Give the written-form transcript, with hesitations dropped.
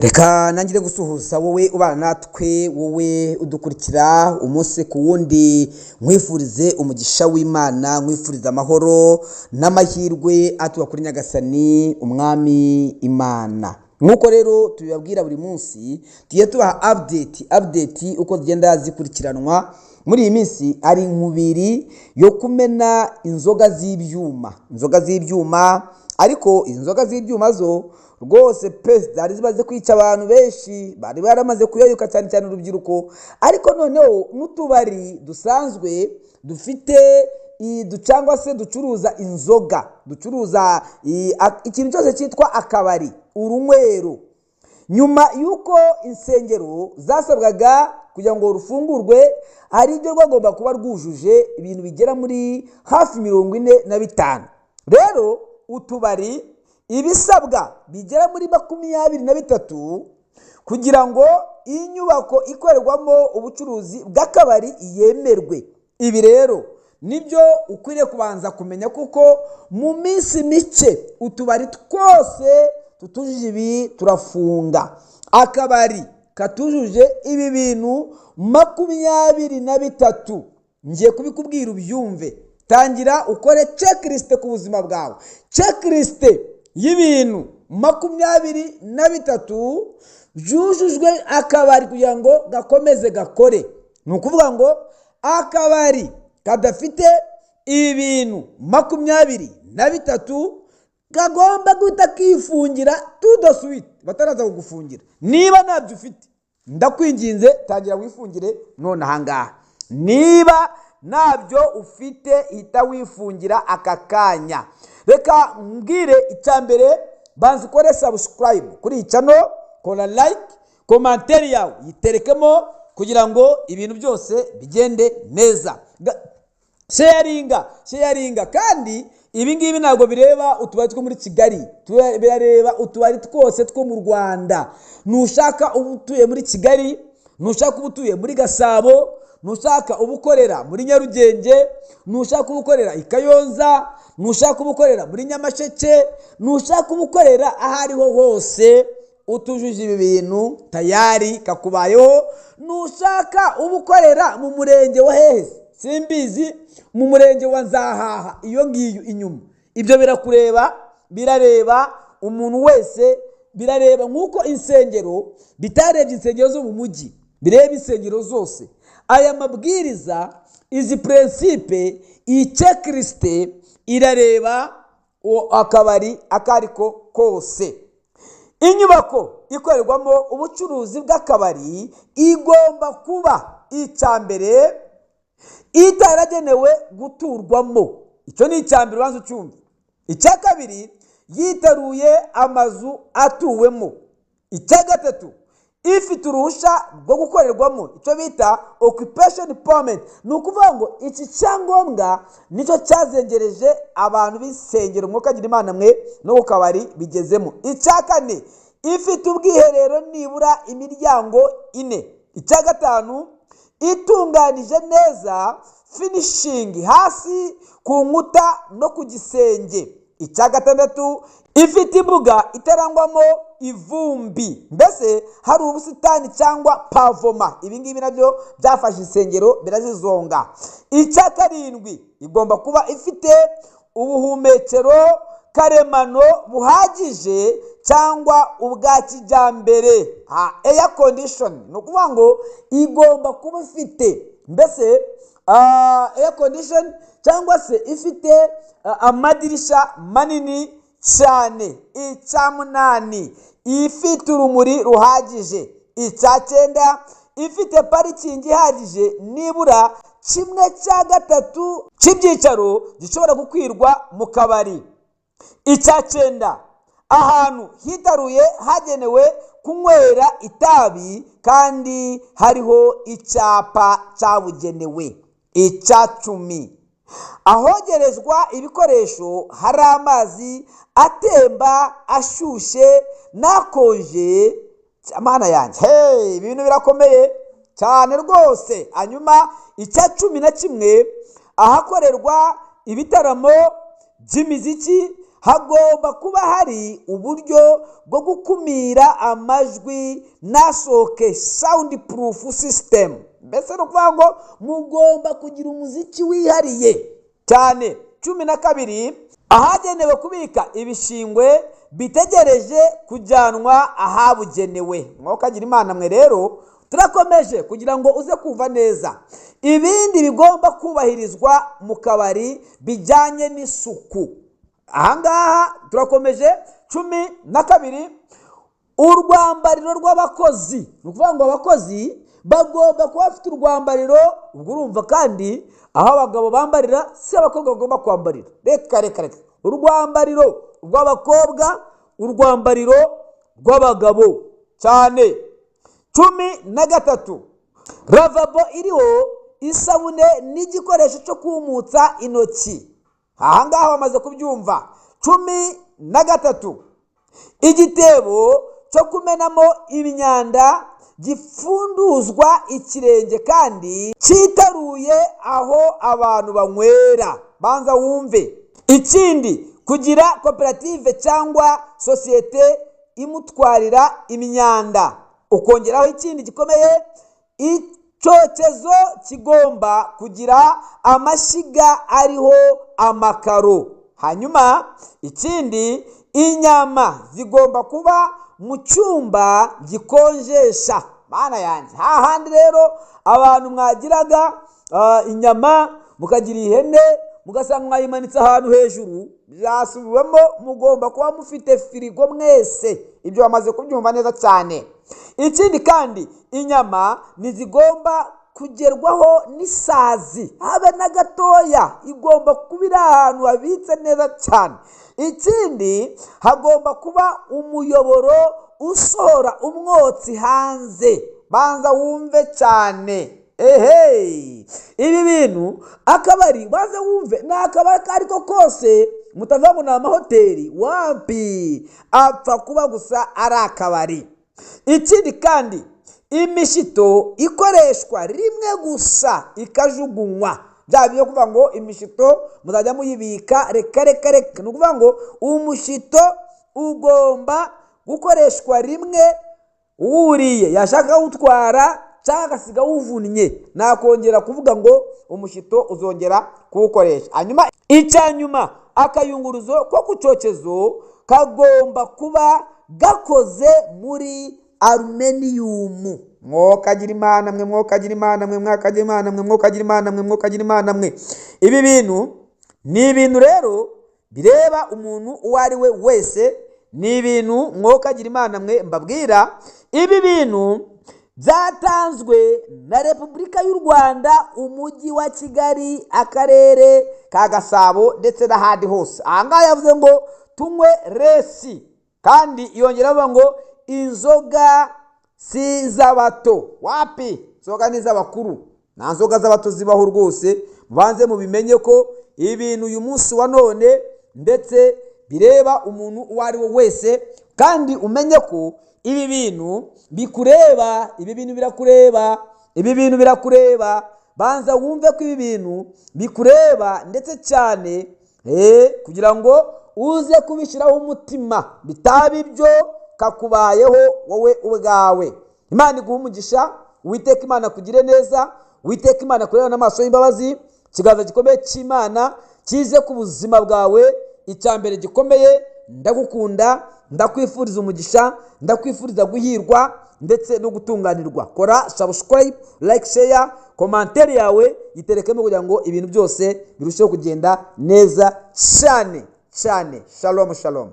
Reka nangire gusuhuza wowe ubana natwe, wowe udukurikira umunsi ku wundi, nkwifurize umugisha w'Imana, nkwifuriza amahoro n'amahirwe atuba kuri Nyagasani umwami Imana. Nkuko rero tubibabwira buri munsi, tugiye tubaha update uko zigenda zikurikiranwa. Muri iyi minsi ari nkubiri yo kumena inzoga z'ibyuma, ariko inzoga z'ibyuma zo rwose zari zimaze kwica abantu benshi, bari baramaze kuyoyoka cyane urubyiruko. Ariko noneho n'utubari dusanzwe dufite cyangwa se ducuruza inzoga, ducuruza ikintu cyose cyitwa akabari, urunywero, nyuma y'uko insengero zasabwaga kugira ngo rufungurwe, hari ibyo rwagomba kuba rwujuje ibintu bigera muri hafi 45. Rero utubari ibisabwa bigera muri 23 kugira ngo iyi nyubako ikorerwamo ubucuruzi bw'akabari yemerwe. Ibi rero nibyo ukwiriye kubanza kumenya, kuko mu minsi mike utubari twose tutujuje ibi turafunga. Akabari katujuje ibi bintu 23 ngiye kubikubwira ubyumve. Tangira ukore checklist ku buzima bwawe, checklist y'ibintu 23 byujujwe akabari kugira ngo gakomeze gakore. Ni ukuvuga ngo akabari kadafite ibintu 23 kagomba guhita kifungira tout suite, bataraza kugufungira. Niba ntabyo ufite, ndakwinginze tangira wifungire none ahangaha. Niba ntabyo ufite, hita wifungira aka kanya. Reka mbwire icyambere, banza ukore subscribe kuri iyi channel, kora like, commentaire yawe yiterekemo kugira ngo ibintu byose bigende neza. Sharinga kandi ibi ngibi ntabwo bireba utubari two muri Kigali, birareba utubari twose two mu Rwanda. Nushaka ubutuye muri Kigali, nushaka ubutuye muri Gasabo, nushaka ubukorera muri Nyarugenge, nushaka ubukorera i Kayonza, nushaka ubukorera muri Nyamasheke, nushaka ubukorera ahariho hose utujuje ibi bintu tayari kakubayeho. Nushaka ubukorera mu murenge wa hehe simbizi, mu murenge wa Nzahaha iyo ngiyo inyuma, ibyo birakureba, birareba umuntu wese, birareba. Nkuko insengero bitarebye insengero zo mu mujyi, bireba insengero zose. Aya mabwiriza, izi principe, iyi checklist irareba akabari akariko kose. Inyubako ikorerwamo ubucuruzi bw'akabari igomba kuba icyambere itaragenewe guturwamo. Icyo ni icyambere, banza ucyumve. Icya kabiri, yitaruye amazu atuwemo. Icya gatatu, ifite uruhushya rwo gukorerwamo, icyo bita occupation permit. Ni ukuvuga ngo iki cyangombwa nicyo cyazengereje abantu b'isengero, mwokagira Imana mwe, no ku kabari bigezemo. Icya kane, ifite ubwiherero nibura imiryango 4. Icya gatanu, itunganije neza finishing hasi, ku nkuta no ku gisenge. Icya gatandatu, ifite imbuga itarangwamo ivumbi, mbese hari ubusitani cyangwa pavoma. Ibi ngibi nabyo byafashe insengero birazizonga. Icya karindwi, igomba kuba ifite ubuhumekero karemano buhagije cyangwa ubwa kijyambere, air condition. Ni ukuvuga ngo igomba kuba ifite mbese air condition, cyangwa se ifite amadirisha manini cyane. Icya munani, ifite urumuri ruhagije. Icya cyenda, ifite parikingi ihagije, nibura 1/3 cy'ibyicaro gishobora gukwirwa mu kabari. Icya cyenda, ahantu hitaruye hagenewe kunywera itabi kandi hariho icyapa cyabugenewe. Icya cumi, ahogerezwa ibikoresho hari amazi atemba, ashyushye nakonje. Amana yanjye, ibintu birakomeye cyane rwose. Hanyuma icya 11, ahakorerwa ibitaramo by'imiziki, hagomba kuba hari uburyo bwo gukumira amajwi nasohoke, sound proof system. Mbese no kuvuga ngo mugomba kugira umuziki wihariye cyane. 12, ahagenewe kubika ibishingwe bitegereje kujyanwa ahabugenewe. Mwokagira Imana mwe rero turakomeje kugira ngo uze kumva neza ibindi bigomba kubahirizwa mu kabari bijyanye n'isuku. Ahangaha turakomeje. 12, urwambariro rw'abakozi. Ni ukuvuga ngo abakozi bagomba kuba bafite urwambariro. Ubwo urumva kandi aho abagabo bambarira si abakobwa bagomba kwambarira. Reka urwambariro rw'abakobwa, urwambariro rw'abagabo cyane. 13, lavabo iriho isabune n'igikoresho cyo kumutsa intoki. Ahangaha bamaze kubyumva. 13, igitebo cyo kumenamo imyanda gifunduzwa ikirenge kandi cyitaruye aho abantu banywera. Banza wumve. Ikindi, kugira koperative cyangwa sosiyete imutwarira imyanda. Ukongeraho ikindi gikomeye, icyokezo kigomba kugira amashyiga ariho amakaro. Hanyuma ikindi, inyama zigomba kuba mu cyumba gikonjesha. Mana yanjye, hahandi rero abantu mwagiraga inyama, mukagira ihene, mugasanga mwayimanitse ahantu hejuru, byasubiwemo mugomba kuba mufite firigo mwese. Ibyo bamaze kubyumva neza cyane. Ikindi kandi, inyama ntizigomba kugerwaho n'isazi habe na gatoya, igomba kuba iri ahantu habitse neza cyane. Ikindi, hagomba kuba umuyoboro usohora umwotsi hanze. Banza wumve cyane. Ibi bintu akabari baze wumve, ni akabari kariko kose, mutavuga ngo ni amahoteli. Wapi, apfa kuba gusa ari akabari. Ikindi kandi, imishito ikoreshwa rimwe gusa ikajugunywa. Bya byo kuvuga ngo imishito muzajya muyibika reka. Ni ukuvuga ngo umushito ugomba gukoreshwa rimwe, uwuriye yashaka utwara cyangwa agasiga wuvunnye, nakongera kuvuga ngo umushito uzongera kuwukoresha. Hanyuma icyanyuma, akayunguruzo ko ku cyokezo kagomba kuba gakoze muri aluminium. Mwokagira Imana mwe, mwokagira Imana mwe, mwakagira Imana mwe, mwokagira Imana mwe, mwokagira Imana mwe. Ibi bintu ni ibintu rero bireba umuntu uwo ari we wese. Ni ibintu mwokagira Imana mwe mbabwira. Ibi bintu byatanzwe na Repubulika y'u Rwanda, umujyi wa Kigali, akarere ka Gasabo ndetse n'ahandi hose. Ahangaha yavuze ngo tunywe resi, kandi yongeraho ngo inzoga si z'abato. Wapi, inzoga ni z'abakuru, nta nzoga z'abato zibaho rwose. Mubanze mubimenye ko ibintu uyu munsi wa none ndetse bireba umuntu uwo ari we wese, kandi umenye ko ibi bintu bikureba, ibi bintu birakureba, ibi bintu birakureba. Banza wumve ko ibi bintu bikureba ndetse cyane, kugira ngo uze kubishyiraho umutima, bitaba ibyo kakubayeho wowe ubwawe. Imana iguha umugisha, Uwiteka Imana kugire neza, Uwiteka Imana kureba n'amaso y'imbabazi. Ikiganza gikomeye cy'Imana kize ku buzima bwawe. Icyambere gikomeye, ndagukunda, ndakwifuriza umugisha, ndakwifuriza guhirwa ndetse no gutunganirwa. Kora subscribe, like, share, commentaire yawe yiterekemo kugira ngo ibintu byose birusheho kugenda neza cyane. Shalom shalom.